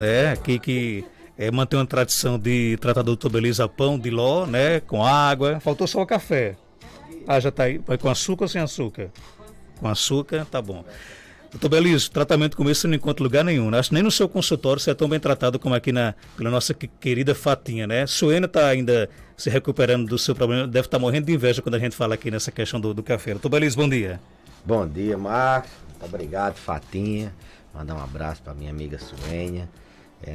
Que mantém uma tradição de tratar do doutor Belisa pão de ló, né? Com água. Faltou só o café. Ah, já tá aí. Vai com açúcar ou sem açúcar? Com açúcar, tá bom. Doutor Belisa, tratamento como esse eu não encontro lugar nenhum, né? Acho que nem no seu consultório você é tão bem tratado como aqui pela nossa querida Fatinha, né? Suena está ainda se recuperando do seu problema, deve estar morrendo de inveja quando a gente fala aqui nessa questão do café. Doutor Belisa, bom dia. Bom dia, Marcos. Muito obrigado, Fatinha. Mandar um abraço para minha amiga Suênia.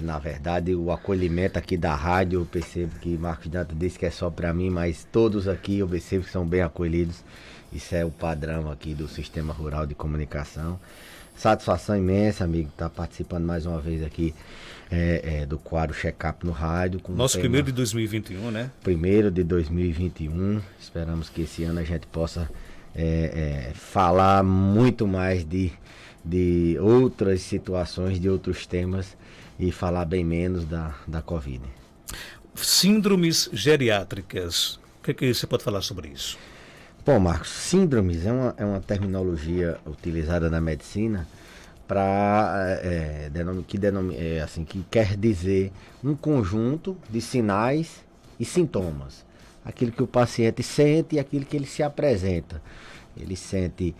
Na verdade, o acolhimento aqui da rádio, eu percebo que Marcos Dantas disse que é só para mim, mas todos aqui eu percebo que são bem acolhidos. Isso é o padrão aqui do Sistema Rural de Comunicação. Satisfação imensa, amigo, estar participando mais uma vez aqui do quadro Check-up no rádio. Nosso primeiro de 2021, né? Primeiro de 2021. Esperamos que esse ano a gente possa falar muito mais de outras situações, de outros temas e falar bem menos da Covid. Síndromes geriátricas. O que você pode falar sobre isso? Bom, Marcos, síndromes é uma terminologia utilizada na medicina para que quer dizer um conjunto de sinais e sintomas. Aquilo que o paciente sente e aquilo que ele se apresenta. Ele sente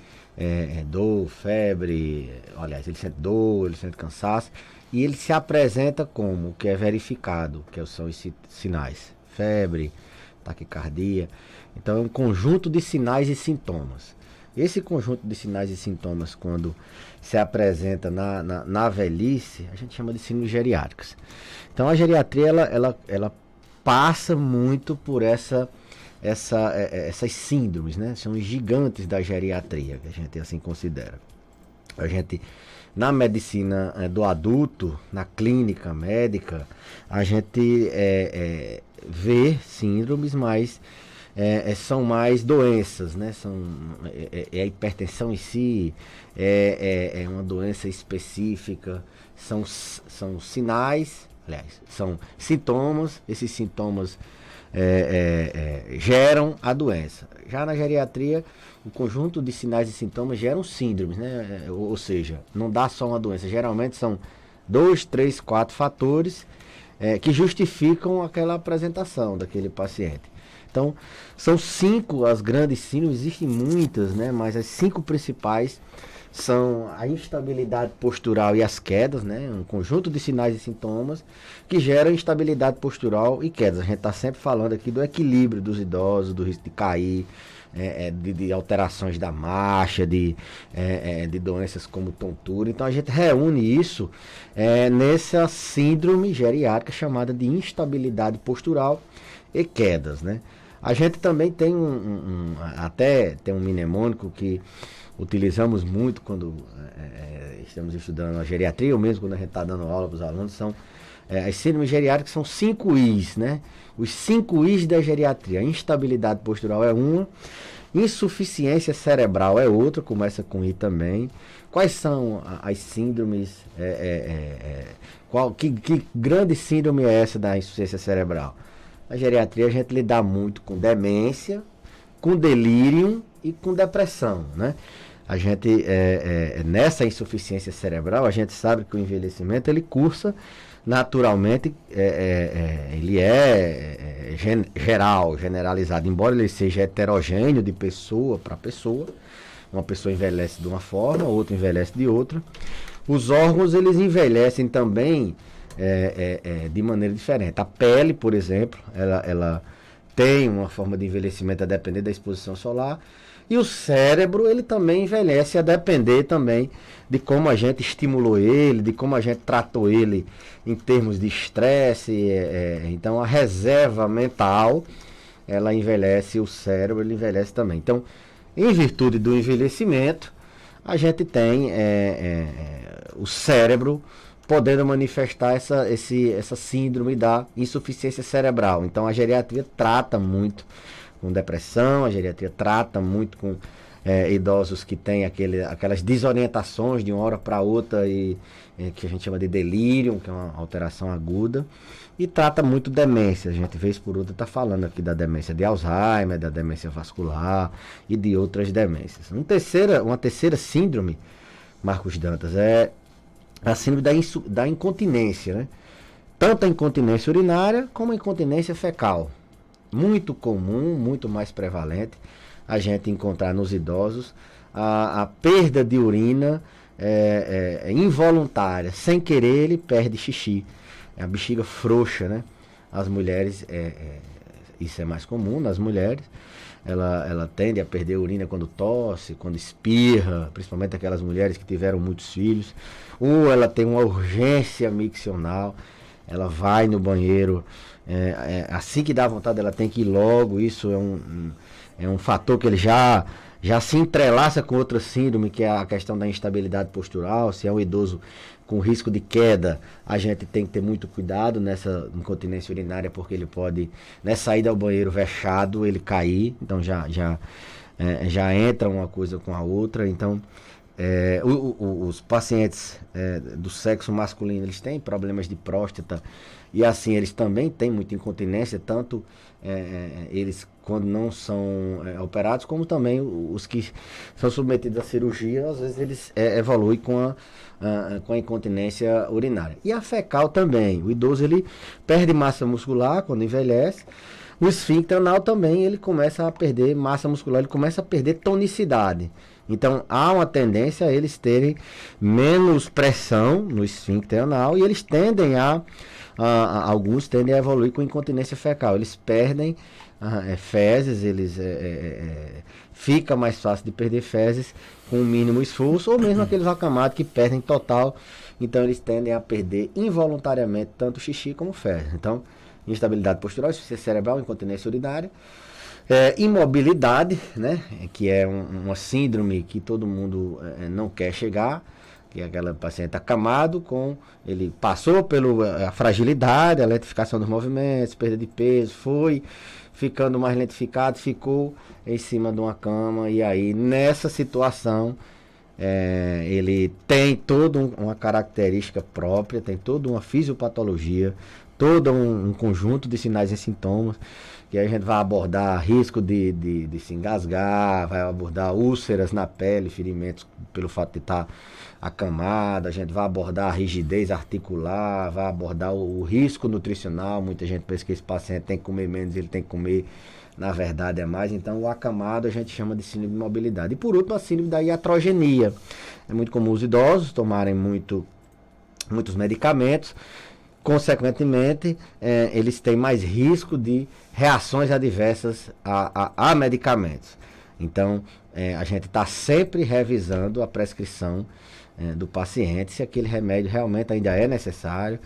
dor, febre, ele sente dor, ele sente cansaço e ele se apresenta como o que é verificado, que são os sinais: febre, taquicardia. Então é um conjunto de sinais e sintomas. Esse conjunto de sinais e sintomas, quando se apresenta na velhice, a gente chama de síndromes geriátricas. Então a geriatria ela passa muito por essas síndromes, né? São os gigantes da geriatria, que a gente assim considera. A gente, na medicina do adulto, na clínica médica, a gente vê síndromes, mas são mais doenças, né? A hipertensão em si, é uma doença específica, são sinais, são sintomas, esses sintomas geram a doença. Já na geriatria, o conjunto de sinais e sintomas geram síndromes, né? Ou seja, não dá só uma doença, geralmente são 2, 3, 4 fatores que justificam aquela apresentação daquele paciente. Então, são 5 as grandes síndromes, existem muitas, né? Mas as 5 principais são a instabilidade postural e as quedas, né? Um conjunto de sinais e sintomas que geram instabilidade postural e quedas. A gente está sempre falando aqui do equilíbrio dos idosos, do risco de cair, de alterações da marcha, de doenças como tontura. Então a gente reúne isso nessa síndrome geriátrica chamada de instabilidade postural e quedas, né? A gente também tem até tem um mnemônico que utilizamos muito quando estamos estudando a geriatria, ou mesmo quando a gente está dando aula para os alunos, são as síndromes geriátricas, são 5 Is, né? Os 5 Is da geriatria. Instabilidade postural é uma, insuficiência cerebral é outra, começa com I também. Quais são as síndromes? Que grande síndrome é essa da insuficiência cerebral? Na geriatria a gente lida muito com demência, com delírio e com depressão, né? A gente, nessa insuficiência cerebral, a gente sabe que o envelhecimento ele cursa naturalmente, ele geral, generalizado, embora ele seja heterogêneo de pessoa para pessoa. Uma pessoa envelhece de uma forma, outra envelhece de outra. Os órgãos eles envelhecem também de maneira diferente. A pele, por exemplo, ela tem uma forma de envelhecimento a depender da exposição solar. E o cérebro, ele também envelhece a depender também de como a gente estimulou ele, de como a gente tratou ele em termos de estresse. Então, a reserva mental, ela envelhece, o cérebro, ele envelhece também. Então, em virtude do envelhecimento, a gente tem o cérebro podendo manifestar essa síndrome da insuficiência cerebral. Então, a geriatria trata muito com depressão, a geriatria trata muito com idosos que têm aquelas desorientações de uma hora para outra, que a gente chama de delírio, que é uma alteração aguda, e trata muito demência. A gente, vez por outra, está falando aqui da demência de Alzheimer, da demência vascular e de outras demências. Uma terceira síndrome, Marcos Dantas, a síndrome da incontinência, né? Tanto a incontinência urinária como a incontinência fecal. Muito comum, muito mais prevalente a gente encontrar nos idosos a perda de urina involuntária. Sem querer, ele perde xixi. É a bexiga frouxa, né? As mulheres, isso é mais comum nas mulheres. Ela tende a perder urina quando tosse, quando espirra, principalmente aquelas mulheres que tiveram muitos filhos. Ou ela tem uma urgência miccional, ela vai no banheiro, assim que dá vontade ela tem que ir logo. Isso é um fator que ele já se entrelaça com outra síndrome, que é a questão da instabilidade postural. Se é um idoso com risco de queda, a gente tem que ter muito cuidado nessa incontinência urinária, porque ele pode, nessa ida ao banheiro vexado, ele cair. Então já entra uma coisa com a outra. Então os pacientes do sexo masculino, eles têm problemas de próstata, e assim eles também têm muita incontinência, tanto eles quando não são operados, como também os que são submetidos à cirurgia, às vezes eles evoluem com a incontinência urinária. E a fecal também, o idoso ele perde massa muscular quando envelhece. O esfíncter anal também, ele começa a perder massa muscular, ele começa a perder tonicidade. Então há uma tendência a eles terem menos pressão no esfíncter anal, e eles tendem alguns tendem a evoluir com incontinência fecal. Eles perdem fezes, eles fica mais fácil de perder fezes com o mínimo esforço, ou mesmo aqueles acamados que perdem total. Então eles tendem a perder involuntariamente tanto xixi como fezes. Então, instabilidade postural, insuficiência cerebral, incontinência urinária. Imobilidade, né, que é uma síndrome que todo mundo não quer chegar, que é aquela paciente acamado, ele passou pela fragilidade, a lentificação dos movimentos, perda de peso, foi ficando mais lentificado, ficou em cima de uma cama, e aí nessa situação ele tem toda uma característica própria, tem toda uma fisiopatologia, todo um conjunto de sinais e sintomas, que a gente vai abordar risco de se engasgar, vai abordar úlceras na pele, ferimentos pelo fato de estar acamada, a gente vai abordar a rigidez articular, vai abordar o risco nutricional. Muita gente pensa que esse paciente tem que comer menos, ele tem que comer, na verdade é mais. Então o acamado a gente chama de síndrome de mobilidade. E por último, a síndrome da iatrogenia. É muito comum os idosos tomarem muitos medicamentos. Consequentemente, eles têm mais risco de reações adversas a medicamentos. Então, a gente está sempre revisando a prescrição do paciente, se aquele remédio realmente ainda é necessário,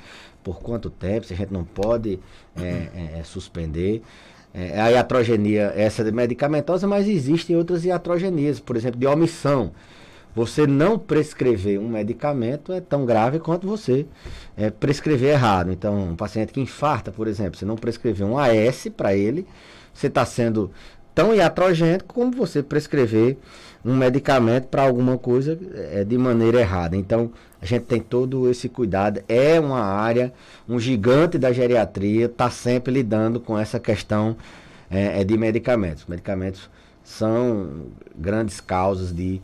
por quanto tempo, se a gente não pode suspender. A iatrogenia, essa é medicamentosa, mas existem outras iatrogenias, por exemplo, de omissão. Você não prescrever um medicamento é tão grave quanto você prescrever errado. Então, um paciente que infarta, por exemplo, você não prescrever um AS para ele, você está sendo tão iatrogênico como você prescrever um medicamento para alguma coisa de maneira errada. Então, a gente tem todo esse cuidado. É uma área, um gigante da geriatria, está sempre lidando com essa questão de medicamentos. Medicamentos são grandes causas de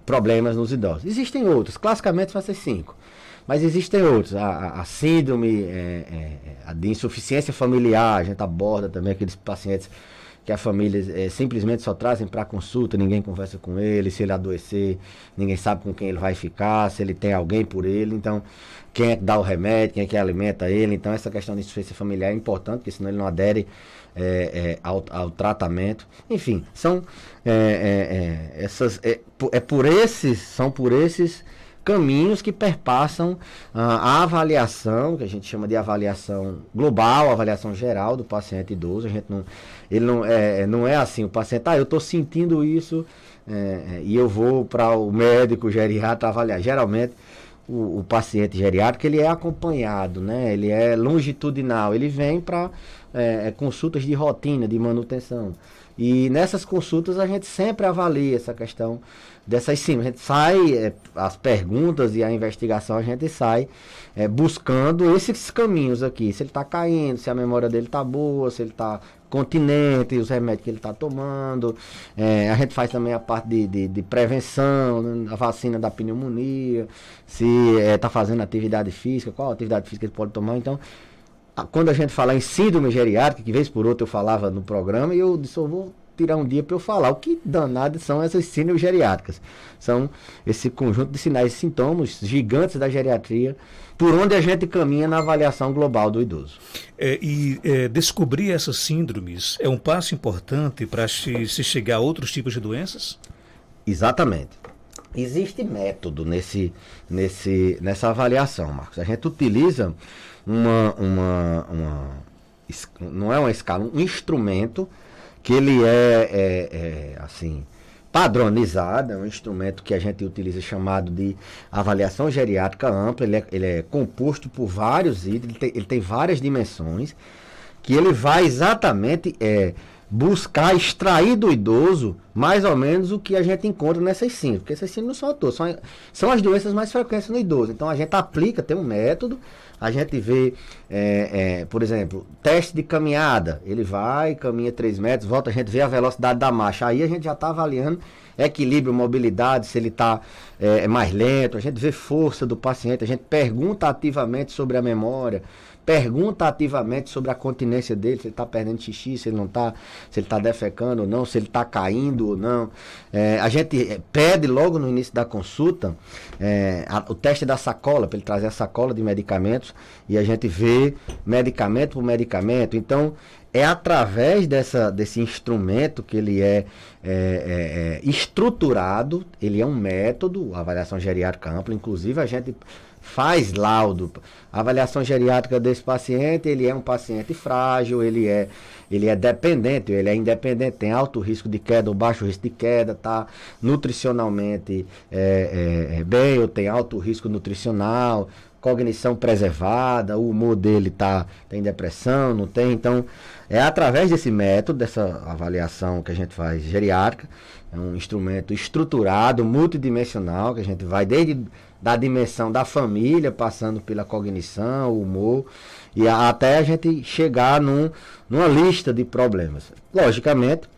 problemas nos idosos. Existem outros, classicamente vai ser 5, mas existem outros. A síndrome de insuficiência familiar, a gente aborda também aqueles pacientes que a família simplesmente só trazem para consulta, ninguém conversa com ele, se ele adoecer, ninguém sabe com quem ele vai ficar, se ele tem alguém por ele. Então, quem é que dá o remédio, quem é que alimenta ele. Então, essa questão de insuficiência familiar é importante, porque senão ele não adere ao tratamento. Enfim, são por esses caminhos que perpassam a avaliação, que a gente chama de avaliação global, avaliação geral do paciente idoso. A gente não é assim, o paciente, eu estou sentindo isso e eu vou para o médico geriatra avaliar. Geralmente o paciente geriátrico, ele é acompanhado, né? Ele é longitudinal, ele vem para consultas de rotina, de manutenção. E nessas consultas a gente sempre avalia essa questão dessas síndromes. A gente sai, as perguntas e a investigação, a gente sai buscando esses caminhos aqui. Se ele está caindo, se a memória dele está boa, se ele está continente, os remédios que ele está tomando. A gente faz também a parte de prevenção, a vacina da pneumonia, se está fazendo atividade física, qual atividade física ele pode tomar. Então, quando a gente fala em síndrome geriátrica, que vez por outra eu falava no programa, e eu disse, eu vou tirar um dia para eu falar o que danado são essas síndromes geriátricas. São esse conjunto de sinais e sintomas gigantes da geriatria, por onde a gente caminha na avaliação global do idoso. Descobrir essas síndromes é um passo importante para se chegar a outros tipos de doenças? Exatamente. Existe método nessa avaliação, Marcos. A gente utiliza não é uma escala, um instrumento que ele assim, padronizado, é um instrumento que a gente utiliza chamado de avaliação geriátrica ampla. Ele é composto por vários itens, ele tem várias dimensões, que ele vai exatamente buscar extrair do idoso mais ou menos o que a gente encontra nessas síndromes, porque essas síndromes não são à toa, são as doenças mais frequentes no idoso. Então a gente aplica, tem um método, a gente vê, por exemplo, teste de caminhada, ele vai, caminha 3 metros, volta, a gente vê a velocidade da marcha, aí a gente já está avaliando equilíbrio, mobilidade, se ele está mais lento, a gente vê força do paciente, a gente pergunta ativamente sobre a memória, pergunta ativamente sobre a continência dele, se ele está perdendo xixi, se ele não está, se ele está defecando ou não, se ele está caindo ou não. A gente pede logo no início da consulta o teste da sacola, para ele trazer a sacola de medicamentos, e a gente vê medicamento por medicamento. Então, é através desse instrumento que ele é estruturado, ele é um método, avaliação geriátrica ampla, inclusive a gente faz laudo. A avaliação geriátrica desse paciente, ele é um paciente frágil, ele é dependente, ele é independente, tem alto risco de queda ou baixo risco de queda, tá nutricionalmente bem, ou tem alto risco nutricional, cognição preservada, o humor dele tem depressão, não tem. Então, é através desse método, dessa avaliação que a gente faz geriátrica, é um instrumento estruturado, multidimensional, que a gente vai desde da dimensão da família, passando pela cognição, o humor, e até a gente chegar numa lista de problemas. Logicamente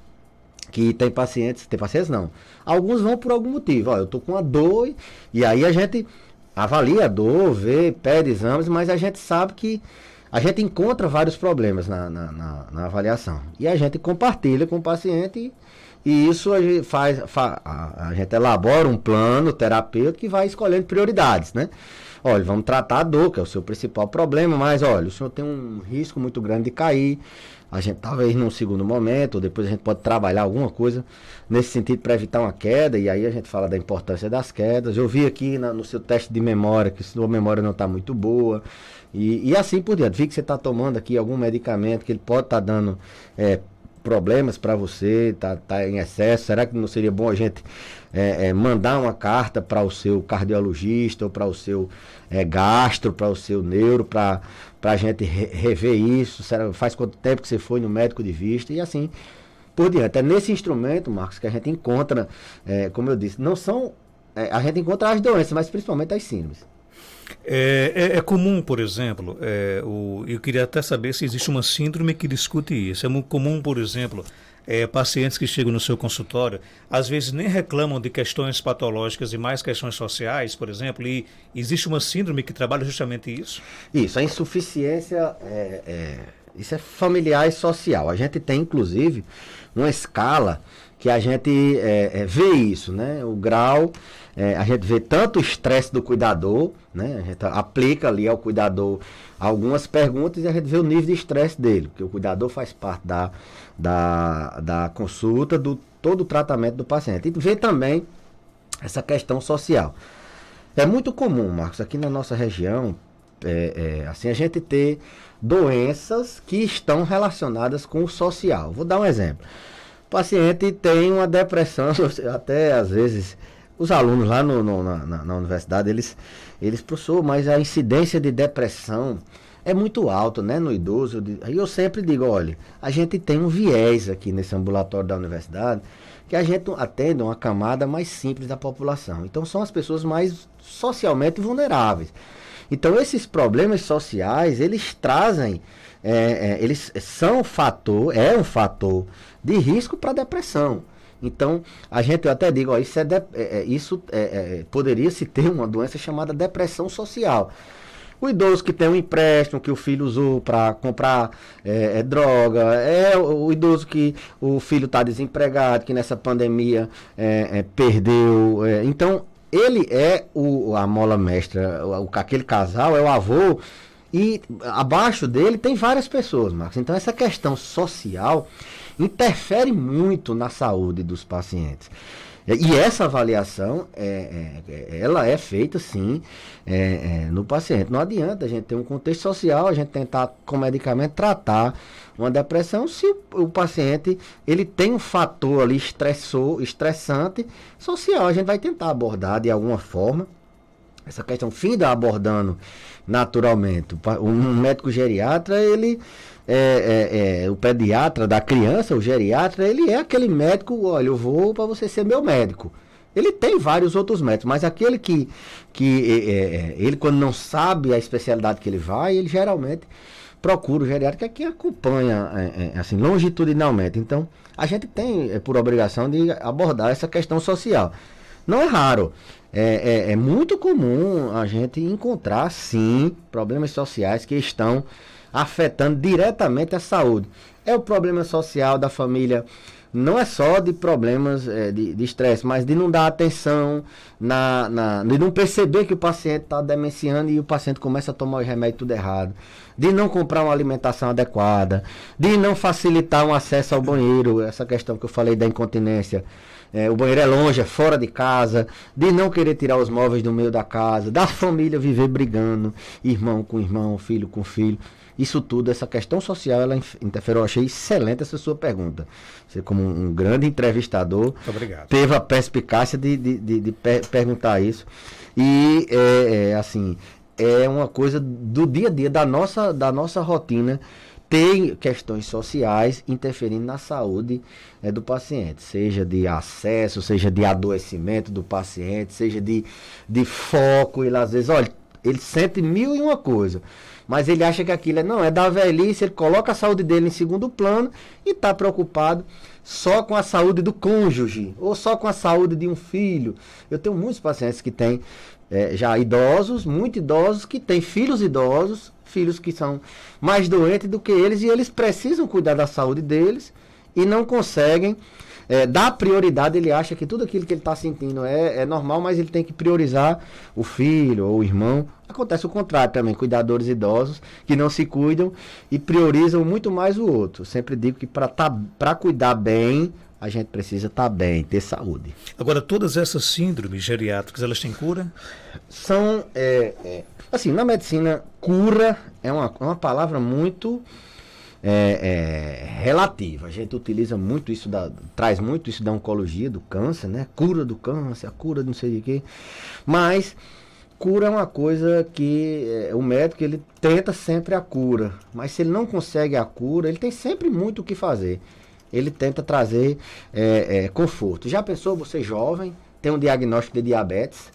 que tem pacientes não, alguns vão por algum motivo, eu estou com uma dor, e aí a gente avalia a dor, vê, pede exames, mas a gente sabe que a gente encontra vários problemas na avaliação, e a gente compartilha com o paciente. E isso a gente a gente elabora um plano terapêutico que vai escolhendo prioridades, né? Olha, vamos tratar a dor, que é o seu principal problema, mas olha, o senhor tem um risco muito grande de cair. A gente talvez num segundo momento, ou depois a gente pode trabalhar alguma coisa nesse sentido para evitar uma queda, e aí a gente fala da importância das quedas. Eu vi aqui no seu teste de memória que sua memória não está muito boa, e assim por diante. Vi que você está tomando aqui algum medicamento que ele pode estar dando problemas para você, tá em excesso. Será que não seria bom a gente mandar uma carta para o seu cardiologista ou para o seu gastro, para o seu neuro, para a gente rever isso? Faz quanto tempo que você foi no médico de vista? E assim por diante. É nesse instrumento, Marcos, que a gente encontra, como eu disse, não são, a gente encontra as doenças, mas principalmente as síndromes. É comum, por exemplo, eu queria até saber se existe uma síndrome que discute isso. É muito comum, por exemplo, pacientes que chegam no seu consultório, às vezes nem reclamam de questões patológicas e mais questões sociais, por exemplo, e existe uma síndrome que trabalha justamente isso? Isso, a insuficiência isso é familiar e social. A gente tem, inclusive, uma escala que a gente vê isso, né? O grau, a gente vê tanto o estresse do cuidador, né? A gente aplica ali ao cuidador algumas perguntas e a gente vê o nível de estresse dele, porque o cuidador faz parte da consulta, todo o tratamento do paciente. E vê também essa questão social. É muito comum, Marcos, aqui na nossa região, assim, a gente ter doenças que estão relacionadas com o social. Vou dar um exemplo. O paciente tem uma depressão, até às vezes os alunos lá na universidade, eles professor, mas a incidência de depressão é muito alto, né, no idoso. Aí eu sempre digo, olha, a gente tem um viés aqui nesse ambulatório da universidade, que a gente atende uma camada mais simples da população. Então são as pessoas mais socialmente vulneráveis. Então esses problemas sociais, eles trazem, eles são um fator de risco para a depressão. Então, eu até digo, ó, isso poderia se ter uma doença chamada depressão social. O idoso que tem um empréstimo que o filho usou para comprar droga, o idoso que o filho está desempregado, que nessa pandemia perdeu. Então, ele é a mola mestra, aquele casal é o avô, e abaixo dele tem várias pessoas, Marcos. Então, essa questão social interfere muito na saúde dos pacientes. E essa avaliação, ela é feita sim no paciente. Não adianta a gente ter um contexto social, a gente tentar com medicamento tratar uma depressão se o paciente ele tem um fator ali estressante social. A gente vai tentar abordar de alguma forma essa questão, finda abordando naturalmente. Um médico geriatra, ele o pediatra da criança, o geriatra, ele é aquele médico, olha, eu vou para você ser meu médico. Ele tem vários outros médicos, mas aquele que ele quando não sabe a especialidade que ele vai, ele geralmente procura o geriatra, que é quem acompanha assim, longitudinalmente. Então, a gente tem por obrigação de abordar essa questão social. Não é raro. É muito comum a gente encontrar, sim, problemas sociais que estão afetando diretamente a saúde. É o problema social da família, não é só de problemas de estresse, mas de não dar atenção, de não perceber que o paciente está demenciando e o paciente começa a tomar o remédio tudo errado, de não comprar uma alimentação adequada, de não facilitar um acesso ao banheiro, essa questão que eu falei da incontinência. O banheiro é longe, é fora de casa, de não querer tirar os móveis do meio da casa, da família viver brigando, irmão com irmão, filho com filho. Isso tudo, essa questão social, ela interfere. Eu achei excelente essa sua pergunta. Você, como um grande entrevistador, teve a perspicácia de perguntar isso. E, assim, é uma coisa do dia a dia, da nossa rotina, tem questões sociais interferindo na saúde do paciente, seja de acesso, seja de adoecimento do paciente, seja de foco. Ele às vezes, olha, ele sente mil e uma coisa, mas ele acha que aquilo é da velhice, ele coloca a saúde dele em segundo plano e está preocupado só com a saúde do cônjuge, ou só com a saúde de um filho. Eu tenho muitos pacientes que têm já idosos, muito idosos, que têm filhos idosos, filhos que são mais doentes do que eles, e eles precisam cuidar da saúde deles e não conseguem dar prioridade. Ele acha que tudo aquilo que ele está sentindo é normal, mas ele tem que priorizar o filho ou o irmão. Acontece o contrário também, cuidadores idosos que não se cuidam e priorizam muito mais o outro. Sempre digo que para cuidar bem, a gente precisa estar bem, ter saúde. Agora, todas essas síndromes geriátricas, elas têm cura? São, assim, na medicina, cura é uma palavra muito relativa. A gente utiliza muito isso, traz muito isso da oncologia, do câncer, né? Cura do câncer, a cura de não sei de quê. Mas cura é uma coisa que o médico, ele tenta sempre a cura. Mas se ele não consegue a cura, ele tem sempre muito o que fazer. Ele tenta trazer conforto. Já pensou, você jovem, tem um diagnóstico de diabetes?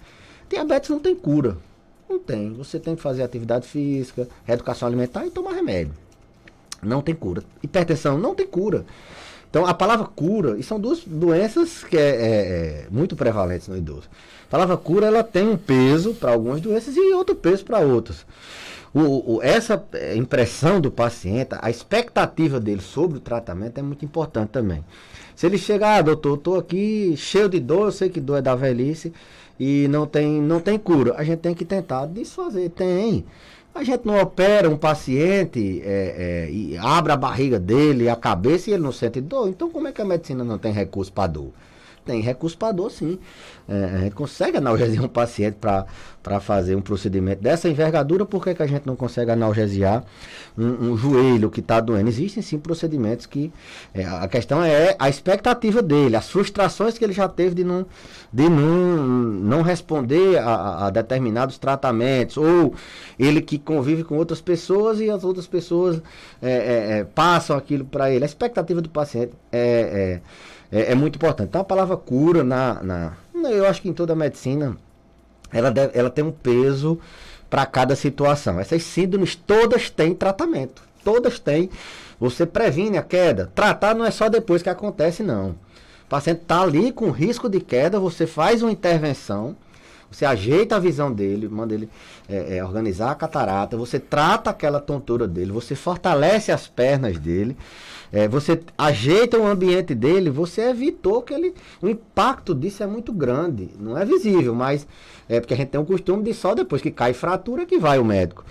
Diabetes não tem cura. Não tem. Você tem que fazer atividade física, reeducação alimentar e tomar remédio. Não tem cura. Hipertensão não tem cura. Então, a palavra cura, e são duas doenças que muito prevalentes no idoso. A palavra cura, ela tem um peso para algumas doenças e outro peso para outras. Essa impressão do paciente, a expectativa dele sobre o tratamento é muito importante também. Se ele chegar, doutor, estou aqui cheio de dor, eu sei que dor é da velhice e não tem cura, a gente tem que tentar desfazer. A gente não opera um paciente e abre a barriga dele, a cabeça, e ele não sente dor. Então, como é que a medicina não tem recurso para dor? tem recurso para dor, sim. A gente consegue analgesiar um paciente para fazer um procedimento dessa envergadura. Por que a gente não consegue analgesiar um joelho que está doendo? Existem sim procedimentos que a questão é a expectativa dele, as frustrações que ele já teve de não responder a determinados tratamentos, ou ele que convive com outras pessoas e as outras pessoas passam aquilo para ele. A expectativa do paciente é muito importante. Então a palavra cura, eu acho que em toda a medicina, ela tem um peso para cada situação. Essas síndromes todas têm tratamento. Todas têm. Você previne a queda. Tratar não é só depois que acontece, não. O paciente está ali com risco de queda, você faz uma intervenção, você ajeita a visão dele, manda ele organizar a catarata, você trata aquela tontura dele, você fortalece as pernas dele, você ajeita o ambiente dele, você evitou que ele... O impacto disso é muito grande, não é visível, mas é porque a gente tem um costume de só depois que cai fratura que vai o médico.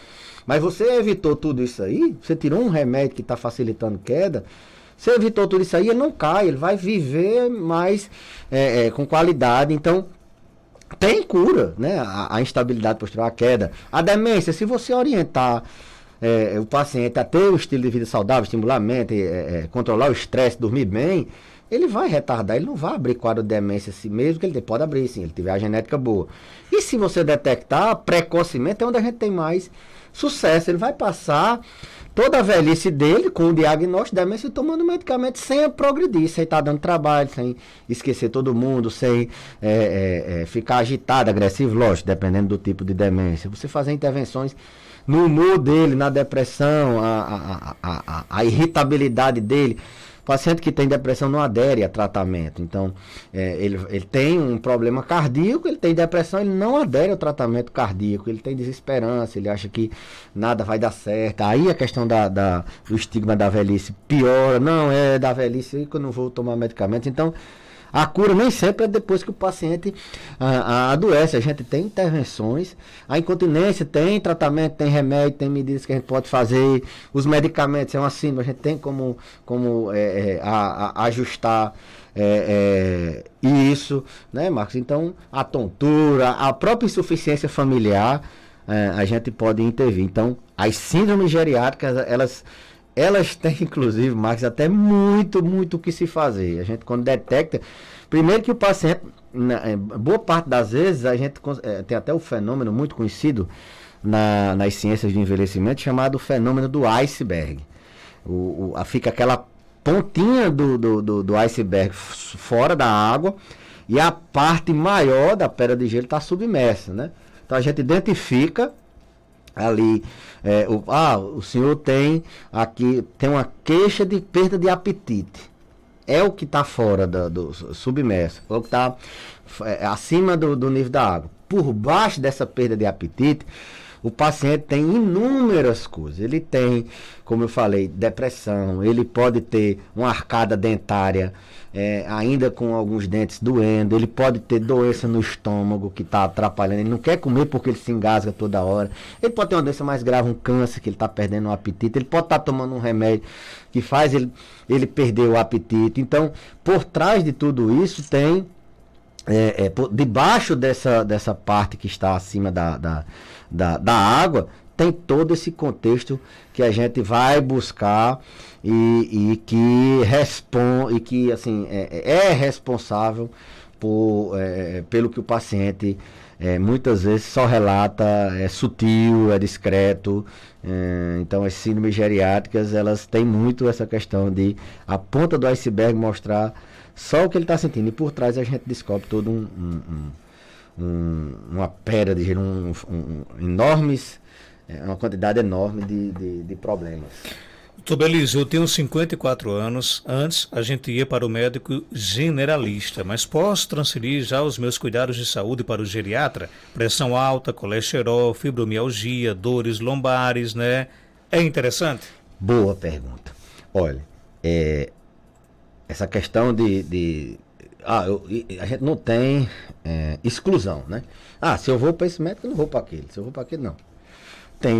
Mas você evitou tudo isso aí, você tirou um remédio que está facilitando queda, você evitou tudo isso aí, ele não cai, ele vai viver mais com qualidade. Então, tem cura, né? A instabilidade postural, a queda. A demência, se você orientar o paciente a ter um estilo de vida saudável, estimular a mente, controlar o estresse, dormir bem, ele vai retardar, ele não vai abrir quadro de demência assim, mesmo que ele pode abrir, sim, ele tiver a genética boa. E se você detectar precocemente, é onde a gente tem mais sucesso. Ele vai passar toda a velhice dele com o diagnóstico de demência tomando medicamento sem progredir, sem estar dando trabalho, sem esquecer todo mundo, sem ficar agitado, agressivo, lógico, dependendo do tipo de demência. Você fazer intervenções no humor dele, na depressão, a irritabilidade dele. O paciente que tem depressão não adere a tratamento. Então, ele tem um problema cardíaco, ele tem depressão, ele não adere ao tratamento cardíaco, ele tem desesperança, ele acha que nada vai dar certo. Aí a questão do estigma da velhice piora. Não, é da velhice que eu não vou tomar medicamento. Então, a cura nem sempre é depois que o paciente adoece. A gente tem intervenções. A incontinência tem tratamento, tem remédio, tem medidas que a gente pode fazer. Os medicamentos são assim, a gente tem como ajustar isso, né, Marcos? Então, a tontura, a própria insuficiência familiar, a gente pode intervir. Então, as síndromes geriátricas, elas têm, inclusive, Marcos, até muito o que se fazer. A gente, quando detecta, primeiro que o paciente, boa parte das vezes, a gente tem até um fenômeno muito conhecido nas ciências de envelhecimento, chamado fenômeno do iceberg. Fica aquela pontinha do iceberg fora da água e a parte maior da pedra de gelo está submersa, né? Então a gente identifica ali, o senhor tem uma queixa de perda de apetite. É o que está fora do submerso, é o que está acima do nível da água. Por baixo dessa perda de apetite, o paciente tem inúmeras coisas. Ele tem, como eu falei, depressão, ele pode ter uma arcada dentária, ainda com alguns dentes doendo, ele pode ter doença no estômago que está atrapalhando, ele não quer comer porque ele se engasga toda hora, ele pode ter uma doença mais grave, um câncer, que ele está perdendo o apetite, ele pode estar tomando um remédio que faz ele perder o apetite. Então, por trás de tudo isso tem, debaixo dessa parte que está acima da água, tem todo esse contexto que a gente vai buscar e que responde, e que assim, é responsável pelo que o paciente muitas vezes só relata, é sutil, é discreto. Então as síndromes geriátricas, elas têm muito essa questão de a ponta do iceberg mostrar só o que ele está sentindo, e por trás a gente descobre todo uma pedra de gelo, enormes, uma quantidade enorme de problemas. Doutor Belísio, eu tenho 54 anos. Antes a gente ia para o médico generalista, mas posso transferir já os meus cuidados de saúde para o geriatra? Pressão alta, colesterol, fibromialgia, dores lombares, né? É interessante? Boa pergunta. Olha, essa questão a gente não tem exclusão, né? Se eu vou para esse médico, eu não vou para aquele. Se eu vou para aquele, não. Tem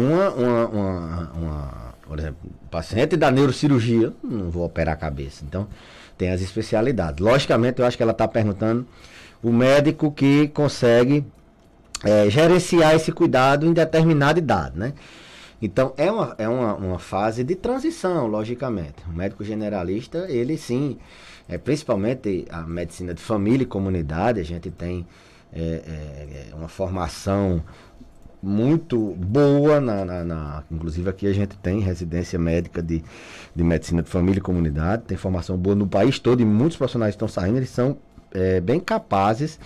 Por exemplo, paciente da neurocirurgia, não vou operar a cabeça. Então, tem as especialidades. Logicamente, eu acho que ela está perguntando o médico que consegue gerenciar esse cuidado em determinada idade, né? Então, é uma fase de transição, logicamente. O médico generalista, ele sim, principalmente a medicina de família e comunidade, a gente tem uma formação muito boa, inclusive aqui a gente tem residência médica de medicina de família e comunidade, tem formação boa no país todo e muitos profissionais que estão saindo, eles são bem capazes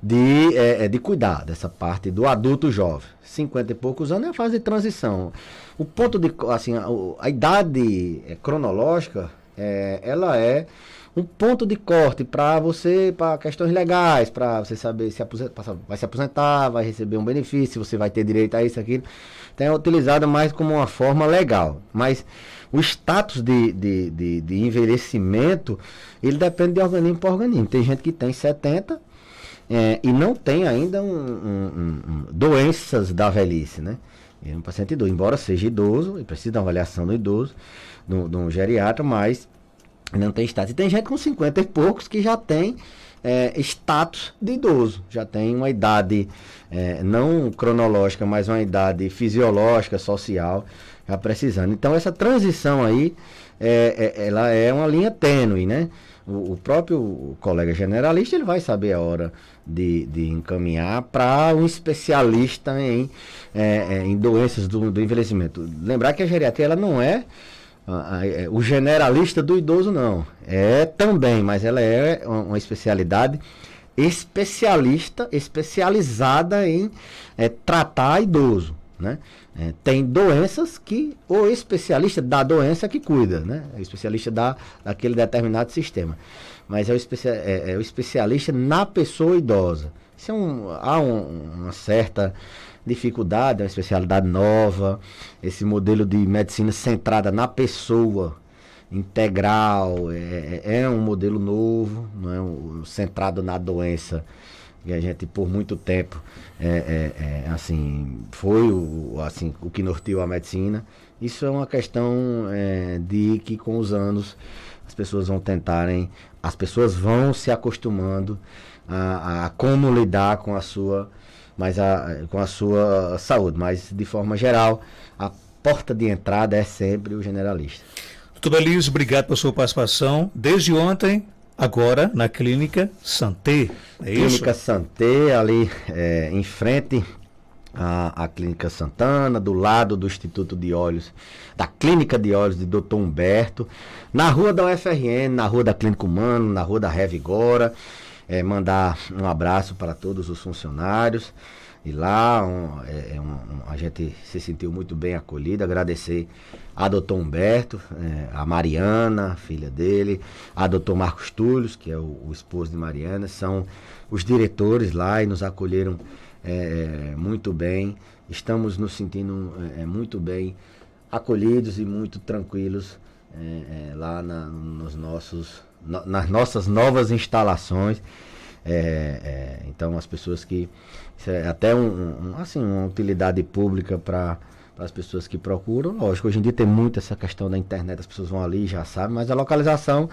de cuidar dessa parte do adulto jovem. 50 e poucos anos é a fase de transição. O ponto de, assim, a idade cronológica, ela é um ponto de corte para questões legais, para você saber se vai se aposentar, vai receber um benefício, você vai ter direito a isso, aquilo. Então é utilizada mais como uma forma legal. Mas o status de envelhecimento, ele depende de organismo para organismo. Tem gente que tem 70 e não tem ainda doenças da velhice, né? É um paciente idoso, embora seja idoso, e precisa de uma avaliação do idoso, de um geriatra, mas não tem status. E tem gente com 50 e poucos que já tem status de idoso, já tem uma idade não cronológica, mas uma idade fisiológica, social, já precisando. Então essa transição aí, ela é uma linha tênue, né? O próprio colega generalista, ele vai saber a hora de encaminhar para um especialista em doenças do envelhecimento. Lembrar que a geriatria, ela não é o generalista do idoso, não. É também, mas ela é uma especialidade especializada em tratar idoso, né? Tem doenças que o especialista da doença que cuida, né? É o especialista daquele determinado sistema. Mas é o especialista na pessoa idosa. Isso há uma certa dificuldade, é uma especialidade nova, esse modelo de medicina centrada na pessoa, integral, é um modelo novo, não é centrado na doença, que a gente por muito tempo assim, foi o que norteou a medicina. Isso é uma questão de que com os anos as pessoas vão se acostumando a como lidar com a sua saúde, mas de forma geral, a porta de entrada é sempre o generalista. Doutor Belísio, obrigado pela sua participação. Desde ontem, agora na Clínica Santé, é isso? Clínica Santé, ali em frente à Clínica Santana, do lado do Instituto de Olhos, da Clínica de Olhos de Dr. Humberto, na rua da UFRN, na rua da Clínica Humano, na rua da Revigora. Mandar um abraço para todos os funcionários. E lá a gente se sentiu muito bem acolhido. Agradecer a doutor Humberto, a Mariana, filha dele, a doutor Marcos Túlios, que é o esposo de Mariana, são os diretores lá e nos acolheram muito bem. Estamos nos sentindo muito bem acolhidos e muito tranquilos lá nas nossas novas instalações. Então as pessoas que até uma utilidade pública para as pessoas que procuram. Lógico, hoje em dia tem muito essa questão da internet, as pessoas vão ali e já sabem, mas a localização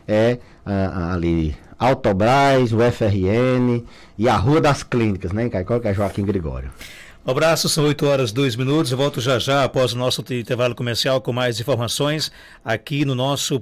é ali Autobras, UFRN e a Rua das Clínicas, né, em Caicó, que é Joaquim Gregório. Um abraço, são 8h02. Eu volto já após o nosso intervalo comercial com mais informações aqui no nosso